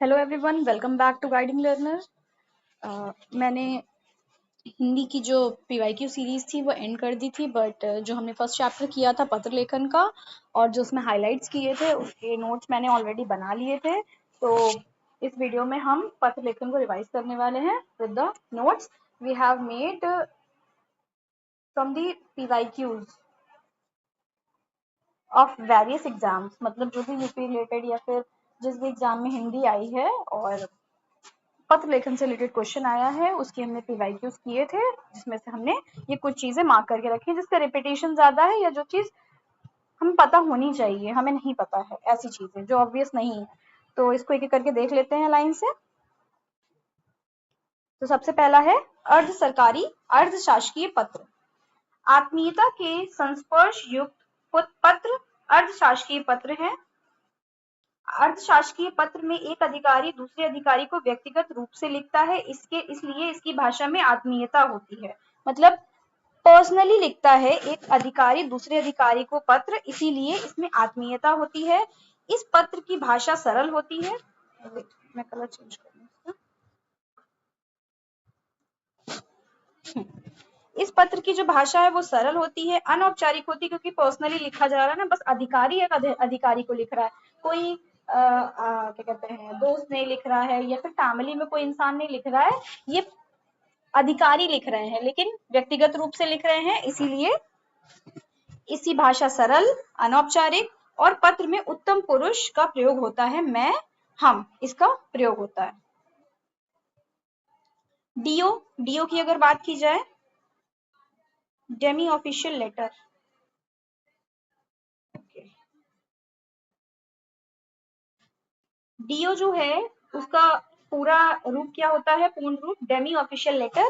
Hello everyone, welcome back to guiding learner. मैंने हिंदी की जो पीवाईक्यू सीरीज थी वो एंड कर दी थी, बट जो हमने फर्स्ट चैप्टर किया था पत्र लेखन का और जो उसमें हाइलाइट्स किए थे उसके नोट्स मैंने ऑलरेडी बना लिए थे। तो इस वीडियो में हम पत्र लेखन को रिवाइज करने वाले हैं with the notes we have made from the PYQs of various exams. मतलब जो भी यूपी रिलेटेड या फिर जिस भी एग्जाम में हिंदी आई है और पत्र लेखन से रिलेटेड क्वेश्चन आया है उसकी हमने पीवाईक्यूज किए थे, जिसमें से हमने ये कुछ चीजें मार्क करके रखी जिसका रिपीटेशन ज्यादा है या जो चीज हमें पता होनी चाहिए हमें नहीं पता है, ऐसी चीजें जो ऑब्वियस नहीं है। तो इसको एक एक करके देख लेते हैं लाइन से। तो सबसे पहला है अर्ध सरकारी अर्ध शासकीय पत्र। आत्मीयता के संस्पर्श युक्त पत्र अर्ध शासकीय पत्र है। अर्धशासकीय पत्र में एक अधिकारी दूसरे अधिकारी को व्यक्तिगत रूप से लिखता है, इसलिए इसकी भाषा में आत्मीयता होती है। मतलब पर्सनली लिखता है एक अधिकारी दूसरे अधिकारी को पत्र, इसीलिए इसमें आत्मीयता होती है। इस पत्र की भाषा सरल होती है। मैं कलर चेंज कर दूं। इस पत्र की जो भाषा है वो सरल होती है, अनौपचारिक होती है, क्योंकि पर्सनली लिखा जा रहा है ना, बस अधिकारी एक अधिकारी को लिख रहा है, कोई क्या कहते हैं दोस्त नहीं लिख रहा है या फिर फैमिली में कोई इंसान नहीं लिख रहा है, ये अधिकारी लिख रहे हैं लेकिन व्यक्तिगत रूप से लिख रहे हैं, इसीलिए इसी भाषा सरल अनौपचारिक और पत्र में उत्तम पुरुष का प्रयोग होता है, मैं हम इसका प्रयोग होता है। डीओ डीओ की अगर बात की जाए, डेमी ऑफिशियल लेटर। डीओ जो है उसका पूरा रूप क्या होता है, पूर्ण रूप demi official letter.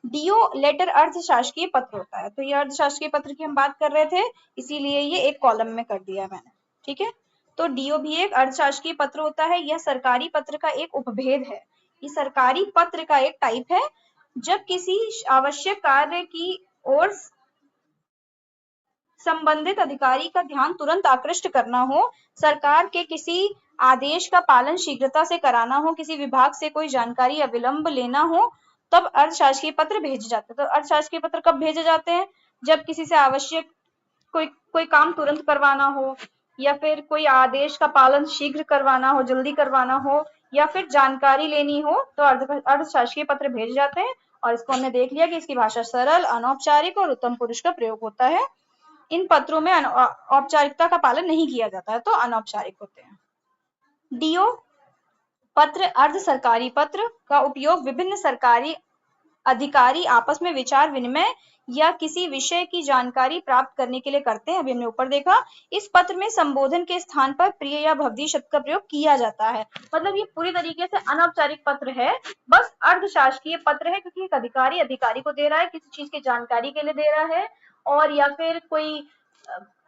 DO letter अर्धशासकीय पत्र होता है। तो ये अर्धशासकीय पत्र की हम बात कर रहे थे, इसीलिए ये एक कॉलम में कर दिया मैंने, ठीक है। तो डीओ भी एक अर्धशासकीय पत्र होता है। यह सरकारी पत्र का एक उपभेद है। ये सरकारी पत्र का एक टाइप है। जब किसी आवश्यक कार्य की ओर संबंधित अधिकारी का ध्यान तुरंत आकृष्ट करना हो, सरकार के किसी आदेश का पालन शीघ्रता से कराना हो, किसी विभाग से कोई जानकारी अविलंब लेना हो, तब अर्धशासकीय पत्र भेजे जाते हैं। तो अर्धशासकीय पत्र कब भेजे जाते हैं? जब किसी से आवश्यक कोई काम तुरंत करवाना हो, या फिर कोई आदेश का पालन शीघ्र करवाना हो, जल्दी करवाना हो, या फिर जानकारी लेनी हो, तो अर्धशासकीय पत्र भेजे जाते हैं। और इसको हमने देख लिया कि इसकी भाषा सरल अनौपचारिक और उत्तम पुरुष का प्रयोग होता है। इन पत्रों में औपचारिकता का पालन नहीं किया जाता है, तो अनौपचारिक होते हैं। डीओ पत्र अर्ध सरकारी पत्र का उपयोग विभिन्न सरकारी अधिकारी आपस में विचार विनिमय या किसी विषय की जानकारी प्राप्त करने के लिए करते हैं। अभी हमने ऊपर देखा, इस पत्र में संबोधन के स्थान पर प्रिय या भवदी शब्द का प्रयोग किया जाता है। मतलब ये पूरी तरीके से अनौपचारिक पत्र है, बस अर्धशासकीय पत्र है, क्योंकि एक अधिकारी अधिकारी को दे रहा है, किसी चीज की जानकारी के लिए दे रहा है, और या फिर कोई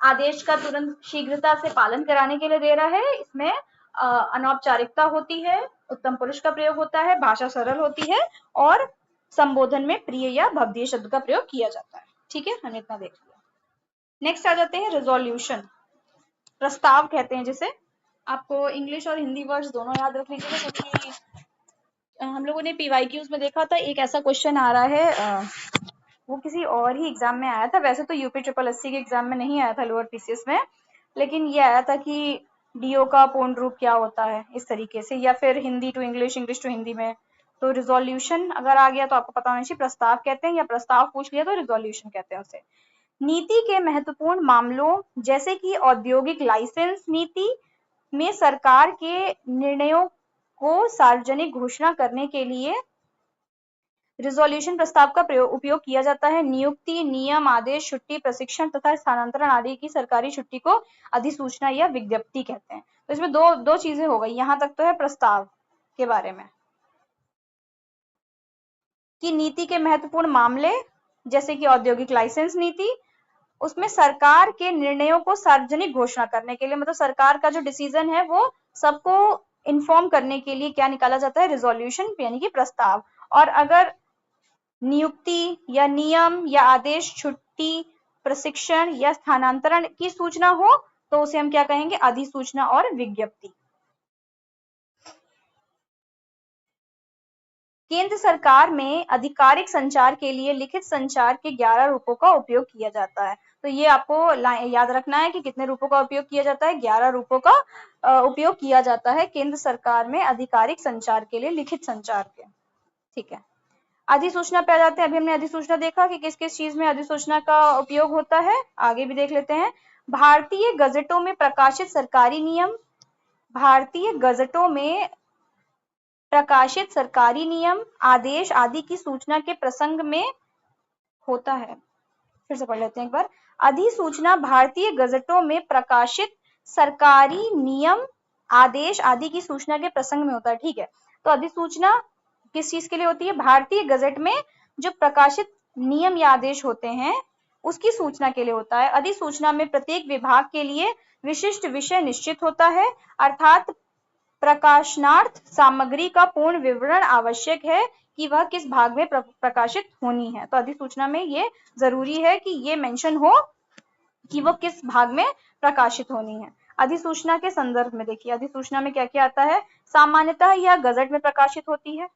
आदेश का तुरंत शीघ्रता से पालन कराने के लिए दे रहा है। इसमें अनौपचारिकता होती है, उत्तम पुरुष का प्रयोग होता है, भाषा सरल होती है, और संबोधन में प्रिय या भवदीय शब्द का प्रयोग किया जाता है। ठीक है, हमने इतना देख लिया। नेक्स्ट आ जाते हैं रिजोल्यूशन। प्रस्ताव कहते हैं जिसे। आपको इंग्लिश और हिंदी वर्ड्स दोनों याद रख लीजिएगा, क्योंकि हम लोगों ने पीवाईक्यूज में देखा था एक ऐसा क्वेश्चन आ रहा है, वो किसी और ही एग्जाम में आया था। वैसे तो यूपी ट्रिपल एससी के एग्जाम में नहीं आया था, लोअर पीसीएस में, लेकिन ये आया था कि डीओ का पूर्ण रूप क्या होता है, इस तरीके से, या फिर Hindi to English, English to Hindi में। तो रिजोल्यूशन अगर आ गया तो आपको पता होना चाहिए प्रस्ताव कहते हैं, या प्रस्ताव पूछ लिया तो रिजोल्यूशन कहते हैं उसे। नीति के महत्वपूर्ण मामलों जैसे कि औद्योगिक लाइसेंस नीति में सरकार के निर्णयों को सार्वजनिक घोषणा करने के लिए रिजोल्यूशन प्रस्ताव का उपयोग किया जाता है। नियुक्ति, नियम, आदेश, छुट्टी, प्रशिक्षण तथा स्थानांतरण आदि की सरकारी छुट्टी को अधिसूचना या विज्ञप्ति कहते हैं। तो इसमें दो चीजें हो गई। यहां तक तो है प्रस्ताव के बारे में कि नीति के महत्वपूर्ण मामले जैसे कि औद्योगिक लाइसेंस नीति, उसमें सरकार के निर्णयों को सार्वजनिक घोषणा करने के लिए, मतलब सरकार का जो डिसीजन है वो सबको इन्फॉर्म करने के लिए क्या निकाला जाता है, रिजोल्यूशन यानी कि प्रस्ताव। और अगर नियुक्ति या नियम या आदेश, छुट्टी, प्रशिक्षण या स्थानांतरण की सूचना हो तो उसे हम क्या कहेंगे, अधिसूचना और विज्ञप्ति। केंद्र सरकार में आधिकारिक संचार के लिए लिखित संचार के 11 रूपों का उपयोग किया जाता है। तो ये आपको याद रखना है कि कितने रूपों का उपयोग किया जाता है, 11 रूपों का उपयोग किया जाता है केंद्र सरकार में आधिकारिक संचार के लिए, लिखित संचार के। ठीक है, अधिसूचना पे आ जाते हैं। अभी हमने अधिसूचना देखा कि किस किस चीज में अधिसूचना का उपयोग होता है, आगे भी देख लेते हैं। भारतीय गजटों में प्रकाशित सरकारी नियम, भारतीय गजटों में प्रकाशित सरकारी नियम, आदेश आदि की सूचना के प्रसंग में होता है। फिर से पढ़ लेते हैं एक बार। अधिसूचना भारतीय गजटों में प्रकाशित सरकारी नियम, आदेश आदि की सूचना के प्रसंग में होता है। ठीक है, तो अधिसूचना किस चीज के लिए होती है? भारतीय गजट में जो प्रकाशित नियम या आदेश होते हैं उसकी सूचना के लिए होता है। अधिसूचना में प्रत्येक विभाग के लिए विशिष्ट विषय निश्चित होता है, अर्थात प्रकाशनार्थ सामग्री का पूर्ण विवरण आवश्यक है कि वह किस भाग में प्रकाशित होनी है। तो अधिसूचना में ये जरूरी है कि ये मेंशन हो कि वो किस भाग में प्रकाशित होनी है। अधिसूचना के संदर्भ में देखिए, अधिसूचना में क्या क्या आता है? सामान्यतः यह गजट में प्रकाशित होती है,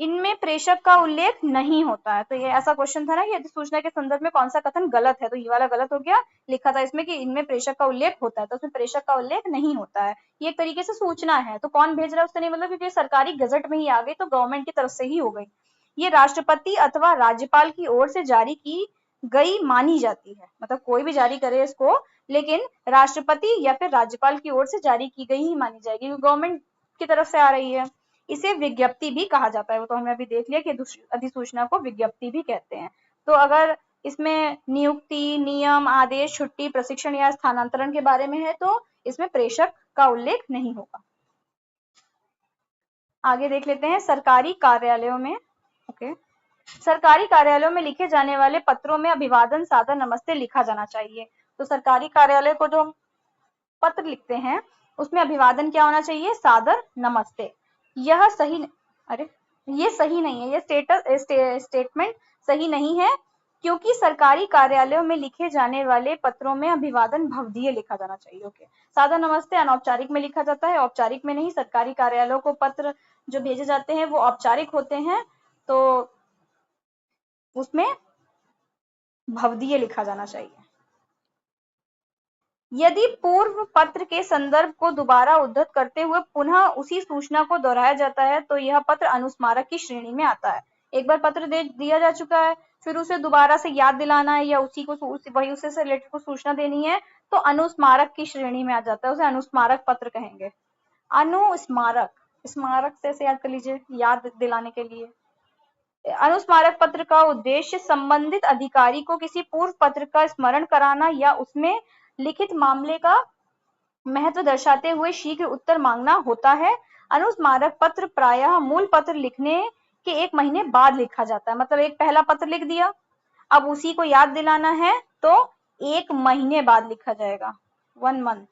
इनमें प्रेषक का उल्लेख नहीं होता है। तो ये ऐसा क्वेश्चन था ना कि अधिसूचना के संदर्भ में कौन सा कथन गलत है, तो ये वाला गलत हो गया। लिखा था इसमें कि इनमें प्रेषक का उल्लेख होता है, तो उसमें प्रेषक का उल्लेख नहीं होता है। ये एक तरीके से सूचना है, तो कौन भेज रहा है उससे नहीं मतलब, क्योंकि सरकारी गजट में ही आ गई तो गवर्नमेंट की तरफ से ही हो गई। ये राष्ट्रपति अथवा राज्यपाल की ओर से जारी की गई मानी जाती है, मतलब कोई भी जारी करे इसको, लेकिन राष्ट्रपति या फिर राज्यपाल की ओर से जारी की गई ही मानी जाएगी, क्योंकि गवर्नमेंट की तरफ से आ रही है। इसे विज्ञप्ति भी कहा जाता है, वो तो हमने अभी देख लिया कि अधिसूचना को विज्ञप्ति भी कहते हैं। तो अगर इसमें नियुक्ति, नियम, आदेश, छुट्टी, प्रशिक्षण या स्थानांतरण के बारे में है तो इसमें प्रेषक का उल्लेख नहीं होगा। आगे देख लेते हैं सरकारी कार्यालयों में। ओके, सरकारी कार्यालयों में लिखे जाने वाले पत्रों में अभिवादन, सादर, नमस्ते लिखा जाना चाहिए। तो सरकारी कार्यालय को जो पत्र लिखते हैं उसमें अभिवादन क्या होना चाहिए? सादर, नमस्ते। यह सही, अरे ये सही नहीं है, ये स्टेटमेंट सही नहीं है, क्योंकि सरकारी कार्यालयों में लिखे जाने वाले पत्रों में अभिवादन भवदीय लिखा जाना चाहिए। ओके, सादर नमस्ते अनौपचारिक में लिखा जाता है, औपचारिक में नहीं। सरकारी कार्यालयों को पत्र जो भेजे जाते हैं वो औपचारिक होते हैं, तो उसमें भवदीय लिखा जाना चाहिए। यदि पूर्व पत्र के संदर्भ को दोबारा उद्धृत करते हुए पुनः उसी सूचना को दोहराया जाता है तो यह पत्र अनुस्मारक की श्रेणी में आता है। एक बार पत्र दिया जा चुका है, फिर उसे दोबारा से याद दिलाना है या उसी से रिलेटेड को सूचना देनी है तो अनुस्मारक की श्रेणी में आ जाता है, उसे अनुस्मारक पत्र कहेंगे। अनुस्मारक, स्मारक से याद कर लीजिए, याद दिलाने के लिए। अनुस्मारक पत्र का उद्देश्य संबंधित अधिकारी को किसी पूर्व पत्र का स्मरण कराना या उसमें लिखित मामले का महत्व दर्शाते हुए शीघ्र उत्तर मांगना होता है। अनुस्मारक पत्र प्रायः मूल पत्र लिखने के 1 महीने बाद लिखा जाता है, मतलब एक पहला पत्र लिख दिया, अब उसी को याद दिलाना है तो 1 महीने बाद लिखा जाएगा, 1 मंथ,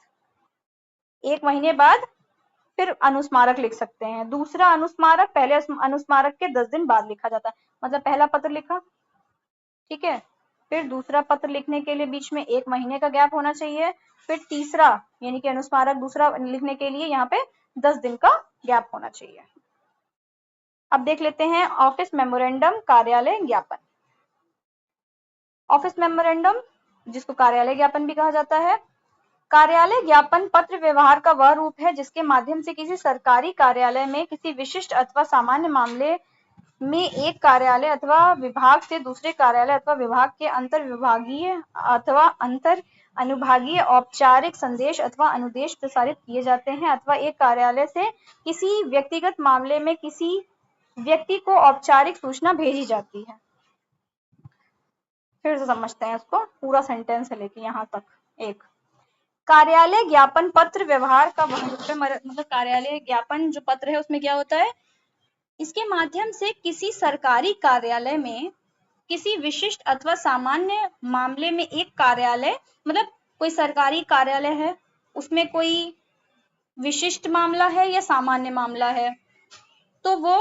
1 महीने बाद फिर अनुस्मारक लिख सकते हैं। दूसरा अनुस्मारक पहले अनुस्मारक के 10 दिन बाद लिखा जाता है, मतलब पहला पत्र लिखा, ठीक है, फिर दूसरा पत्र लिखने के लिए बीच में 1 महीने का गैप होना चाहिए, फिर तीसरा यानी कि अनुस्मारक दूसरा लिखने के लिए यहाँ पे 10 दिन का गैप होना चाहिए। अब देख लेते हैं ऑफिस मेमोरेंडम, कार्यालय ज्ञापन। ऑफिस मेमोरेंडम जिसको कार्यालय ज्ञापन भी कहा जाता है, कार्यालय ज्ञापन पत्र व्यवहार का वह रूप है जिसके माध्यम से किसी सरकारी कार्यालय में किसी विशिष्ट अथवा सामान्य मामले में एक कार्यालय अथवा विभाग से दूसरे कार्यालय अथवा विभाग के अंतर विभागीय अथवा अंतर अनुभागीय औपचारिक संदेश अथवा अनुदेश प्रसारित किए जाते हैं, अथवा एक कार्यालय से किसी व्यक्तिगत मामले में किसी व्यक्ति को औपचारिक सूचना भेजी जाती है। फिर से समझते हैं इसको, पूरा सेंटेंस है लेके यहाँ तक। एक, कार्यालय ज्ञापन पत्र व्यवहार का मतलब कार्यालय ज्ञापन जो पत्र है उसमें क्या होता है, इसके माध्यम से किसी सरकारी कार्यालय में किसी विशिष्ट अथवा सामान्य मामले में एक कार्यालय, मतलब कोई सरकारी कार्यालय है उसमें कोई विशिष्ट मामला है या सामान्य मामला है, तो वो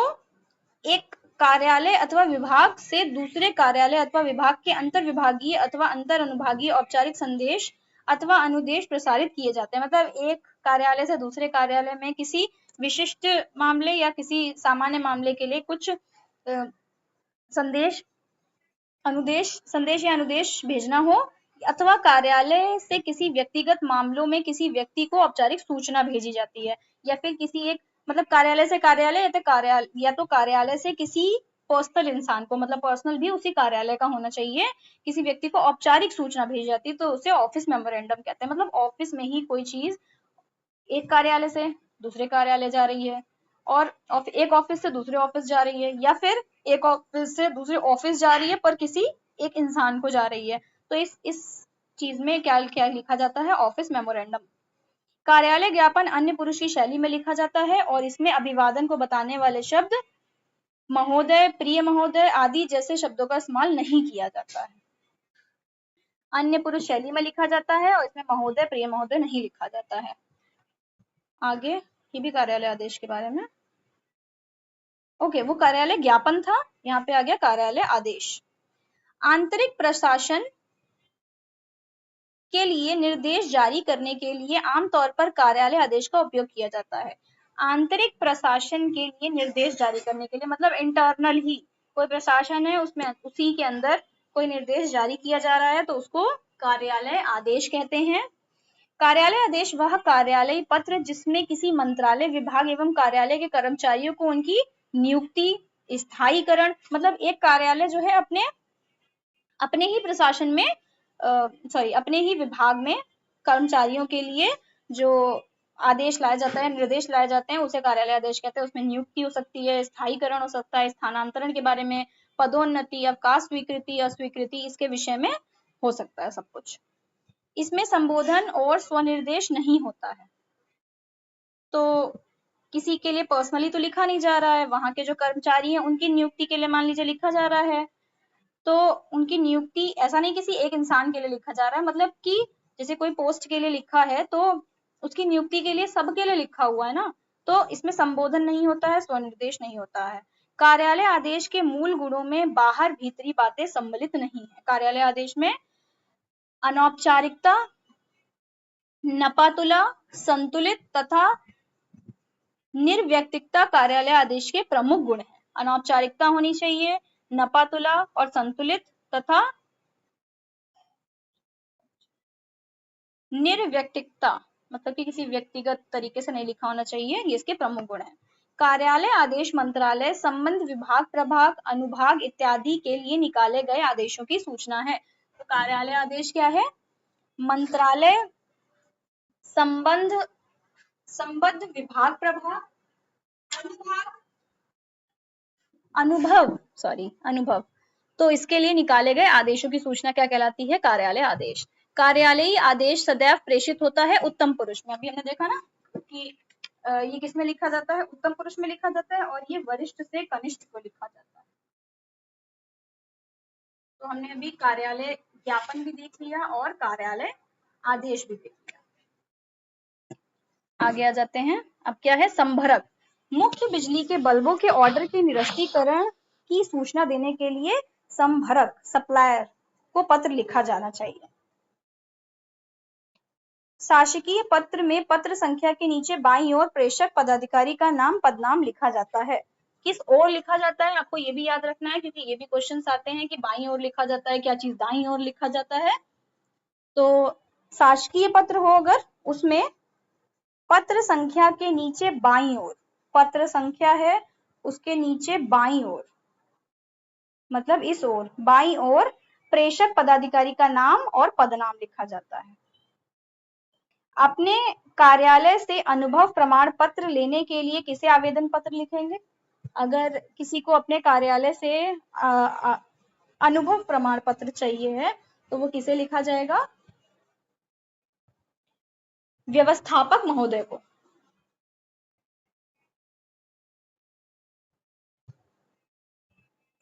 एक कार्यालय अथवा विभाग से दूसरे कार्यालय अथवा विभाग के अंतर विभागीय अथवा अंतर अनुभागीय औपचारिक संदेश अथवा अनुदेश प्रसारित किए जाते हैं। मतलब एक कार्यालय से दूसरे कार्यालय में किसी विशिष्ट मामले या किसी सामान्य मामले के लिए कुछ संदेश या अनुदेश भेजना हो, अथवा कार्यालय से किसी व्यक्तिगत मामलों में किसी व्यक्ति को औपचारिक सूचना भेजी जाती है, या फिर किसी एक मतलब कार्यालय से कार्यालय या तो कार्यालय से किसी पर्सनल इंसान को, मतलब पर्सनल भी उसी कार्यालय का होना चाहिए, किसी व्यक्ति को औपचारिक सूचना भेजी जाती है तो उसे ऑफिस मेमोरेंडम कहते हैं। मतलब ऑफिस में ही कोई चीज एक कार्यालय से दूसरे कार्यालय जा रही है, और एक ऑफिस से दूसरे ऑफिस जा रही है, या फिर एक ऑफिस से दूसरे ऑफिस जा रही है पर किसी एक इंसान को जा रही है, तो इस चीज में क्या क्या लिखा जाता है, ऑफिस मेमोरेंडम। कार्यालय ज्ञापन अन्य पुरुष की शैली में लिखा जाता है और इसमें अभिवादन को बताने वाले शब्द महोदय, प्रिय महोदय आदि जैसे शब्दों का इस्तेमाल नहीं किया जाता है। अन्य पुरुष शैली में लिखा जाता है और इसमें महोदय, प्रिय महोदय नहीं लिखा जाता है। आगे ये भी कार्यालय आदेश के बारे में। ओके, वो कार्यालय ज्ञापन था, यहाँ पे आ गया कार्यालय आदेश। आंतरिक प्रशासन के लिए निर्देश जारी करने के लिए आमतौर पर कार्यालय आदेश का उपयोग किया जाता है। आंतरिक प्रशासन के लिए निर्देश जारी करने के लिए मतलब इंटरनल ही कोई प्रशासन है उसमें उसी के अंदर कोई निर्देश जारी किया जा रहा है तो उसको कार्यालय आदेश कहते हैं। कार्यालय आदेश वह कार्यालय पत्र जिसमें किसी मंत्रालय, विभाग एवं कार्यालय के कर्मचारियों को उनकी नियुक्ति, स्थायीकरण, मतलब एक कार्यालय जो है अपने ही प्रशासन में अपने ही विभाग में कर्मचारियों के लिए जो आदेश लाया जाता है, निर्देश लाए जाते हैं, उसे कार्यालय आदेश कहते हैं। उसमें नियुक्ति हो सकती है, स्थायीकरण हो सकता है, स्थानांतरण के बारे में, पदोन्नति, अवकाश स्वीकृति, अस्वीकृति, इसके विषय में हो सकता है सब कुछ। इसमें संबोधन और स्वनिर्देश नहीं होता है, तो किसी के लिए पर्सनली तो लिखा नहीं जा रहा है, वहां के जो कर्मचारी हैं उनकी नियुक्ति के लिए मान लीजिए लिखा जा रहा है, तो उनकी नियुक्ति ऐसा नहीं किसी एक इंसान के लिए लिखा जा रहा है, मतलब कि जैसे कोई पोस्ट के लिए लिखा है तो उसकी नियुक्ति के लिए सबके लिए लिखा हुआ है ना, तो इसमें संबोधन नहीं होता है, स्वनिर्देश नहीं होता है। कार्यालय आदेश के मूल गुणों में बाहर भीतरी बातें सम्मिलित नहीं है। कार्यालय आदेश में अनौपचारिकता, नपातुला, संतुलित तथा निर्व्यक्तिकता कार्यालय आदेश के प्रमुख गुण हैं। अनौपचारिकता होनी चाहिए, नपातुला और संतुलित तथा निर्व्यक्तिकता, मतलब कि किसी व्यक्तिगत तरीके से नहीं लिखा होना चाहिए, ये इसके प्रमुख गुण हैं। कार्यालय आदेश मंत्रालय, संबंध विभाग, प्रभाग, अनुभाग इत्यादि के लिए निकाले गए आदेशों की सूचना है। तो कार्यालय आदेश क्या है? मंत्रालय, संबंध विभाग, प्रभाग, अनुभव, तो इसके लिए निकाले गए आदेशों की सूचना क्या कहलाती है? कार्यालय आदेश। कार्यालयी आदेश सदैव प्रेषित होता है उत्तम पुरुष में। अभी हमने देखा ना कि ये किसमें लिखा जाता है? उत्तम पुरुष में लिखा जाता है, और ये वरिष्ठ से कनिष्ठ को लिखा जाता है। तो हमने अभी कार्यालय ज्ञापन भी देख लिया और कार्यालय आदेश भी देख लिया। आगे आ जाते हैं। अब क्या है? संभरक। मुख्य बिजली के बल्बों के ऑर्डर के निरस्तीकरण की सूचना देने के लिए संभरक, सप्लायर को पत्र लिखा जाना चाहिए। शासकीय पत्र में पत्र संख्या के नीचे बाईं ओर प्रेषक पदाधिकारी का नाम, पदनाम लिखा जाता है। किस ओर लिखा जाता है आपको ये भी याद रखना है, क्योंकि ये भी क्वेश्चंस आते हैं कि बाईं ओर लिखा जाता है, क्या चीज दाईं ओर लिखा जाता है। तो शासकीय पत्र हो अगर, उसमें पत्र संख्या के नीचे बाईं ओर, पत्र संख्या है उसके नीचे बाईं ओर, मतलब इस ओर बाईं ओर प्रेषक पदाधिकारी का नाम और पदनाम लिखा जाता है। अपने कार्यालय से अनुभव प्रमाण पत्र लेने के लिए किसे आवेदन पत्र लिखेंगे? अगर किसी को अपने कार्यालय से अनुभव प्रमाण पत्र चाहिए है तो वो किसे लिखा जाएगा? व्यवस्थापक महोदय को।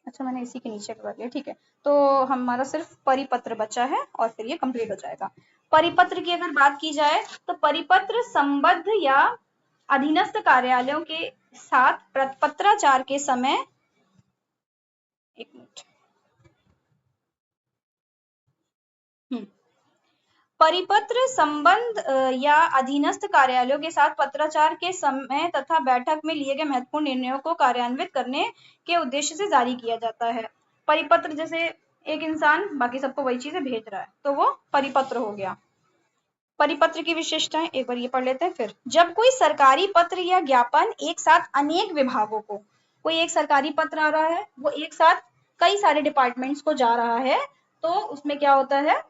अच्छा, मैंने इसी के नीचे कर दिया, ठीक है। तो हमारा सिर्फ परिपत्र बचा है और फिर ये कंप्लीट हो जाएगा। परिपत्र की अगर बात की जाए तो परिपत्र संबद्ध या अधीनस्थ कार्यालयों के साथ पत्राचार के समय, एक मिनट, परिपत्र संबंध या अधीनस्थ कार्यालयों के साथ पत्राचार के समय तथा बैठक में लिए गए महत्वपूर्ण निर्णयों को कार्यान्वित करने के उद्देश्य से जारी किया जाता है। परिपत्र जैसे एक इंसान बाकी सबको वही चीजें भेज रहा है तो वो परिपत्र हो गया। परिपत्र की विशेषताएं एक बार ये पढ़ लेते हैं फिर। जब कोई सरकारी पत्र या ज्ञापन एक साथ अनेक विभागों को, कोई एक सरकारी पत्र आ रहा है वो एक साथ कई सारे डिपार्टमेंट्स को जा रहा है तो उसमें क्या होता है,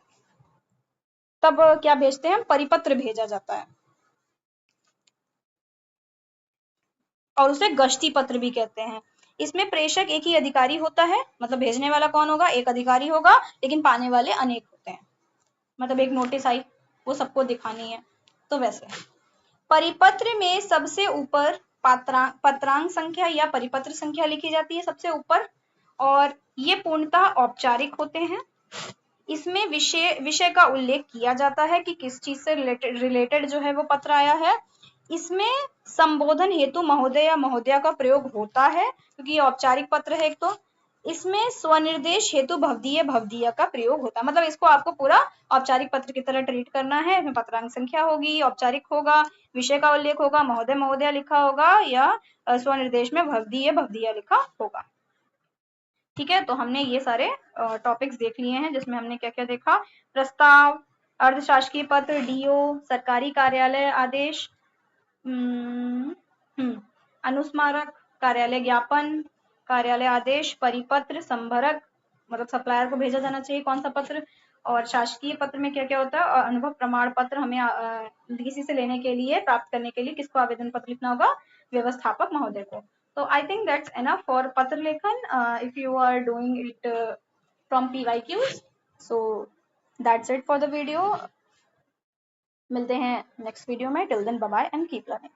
तब क्या भेजते हैं, परिपत्र भेजा जाता है। और उसे गश्ती पत्र भी कहते हैं। इसमें प्रेषक एक ही अधिकारी होता है, मतलब भेजने वाला कौन होगा, एक अधिकारी होगा, लेकिन पाने वाले अनेक होते हैं। मतलब एक नोटिस आई वो सबको दिखानी है तो वैसे। परिपत्र में सबसे ऊपर पत्रांक संख्या या परिपत्र संख्या लिखी जाती है सबसे ऊपर, और ये पूर्णतः औपचारिक होते हैं। इसमें विषय का उल्लेख किया जाता है कि किस चीज से रिलेटेड जो है वो पत्र आया है। इसमें संबोधन हेतु महोदय या महोदया का प्रयोग होता है क्योंकि ये औपचारिक पत्र है एक तो। इसमें स्वनिर्देश हेतु भवदीय भवदीया का प्रयोग होता है। मतलब इसको आपको पूरा औपचारिक पत्र की तरह ट्रीट करना है। इसमें पत्रांक संख्या होगी, औपचारिक होगा, विषय का उल्लेख होगा, महोदय महोदया लिखा होगा या स्वनिर्देश में भवदीय भवदीया लिखा होगा। ठीक है, तो हमने ये सारे टॉपिक्स देख लिए हैं जिसमें हमने क्या क्या देखा। प्रस्ताव, अर्धशासकीय पत्र, डीओ, सरकारी कार्यालय आदेश, अनुस्मारक, कार्यालय ज्ञापन, कार्यालय आदेश, परिपत्र, संभरक मतलब सप्लायर को भेजा जाना चाहिए कौन सा पत्र, और शासकीय पत्र में क्या क्या होता है, और अनुभव प्रमाण पत्र हमें किसी से लेने के लिए, प्राप्त करने के लिए किसको आवेदन पत्र लिखना होगा, व्यवस्थापक महोदय को। So I think that's enough for पत्र लेखन if you are doing it from PYQs. So that's it for the video. मिलते हैं नेक्स्ट वीडियो में। Till then bye bye and keep learning.